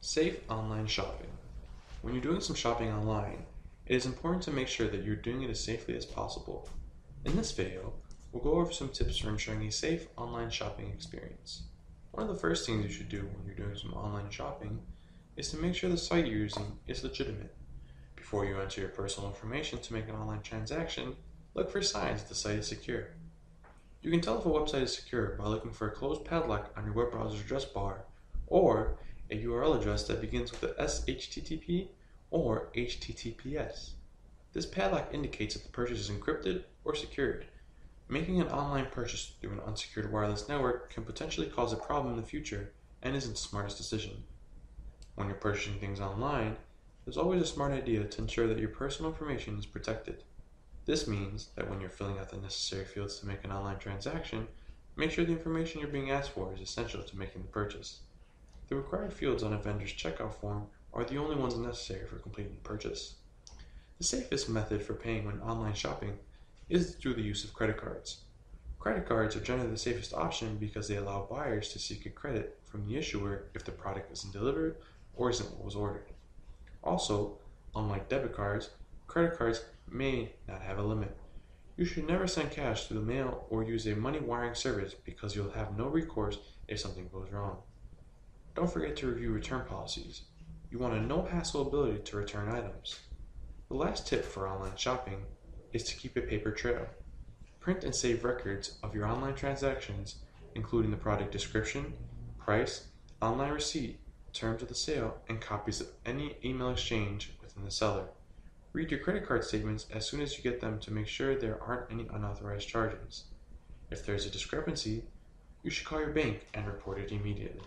Safe online shopping. When you're doing some shopping online, it is important to make sure that you're doing it as safely as possible. In this video, we'll go over some tips for ensuring a safe online shopping experience. One of the first things you should do when you're doing some online shopping is to make sure the site you're using is legitimate. Before you enter your personal information to make an online transaction, look for signs that the site is secure. You can tell if a website is secure by looking for a closed padlock on your web browser's address bar or a URL address that begins with the SHTTP or HTTPS. This padlock indicates that the purchase is encrypted or secured. Making an online purchase through an unsecured wireless network can potentially cause a problem in the future and isn't the smartest decision. When you're purchasing things online, there's always a smart idea to ensure that your personal information is protected. This means that when you're filling out the necessary fields to make an online transaction, make sure the information you're being asked for is essential to making the purchase. The required fields on a vendor's checkout form are the only ones necessary for completing the purchase. The safest method for paying when online shopping is through the use of credit cards. Credit cards are generally the safest option because they allow buyers to seek a credit from the issuer if the product isn't delivered or isn't what was ordered. Also, unlike debit cards, credit cards may not have a limit. You should never send cash through the mail or use a money wiring service because you'll have no recourse if something goes wrong. Don't forget to review return policies. You want a no-hassle ability to return items. The last tip for online shopping is to keep a paper trail. Print and save records of your online transactions, including the product description, price, online receipt, terms of the sale, and copies of any email exchange within the seller. Read your credit card statements as soon as you get them to make sure there aren't any unauthorized charges. If there's a discrepancy, you should call your bank and report it immediately.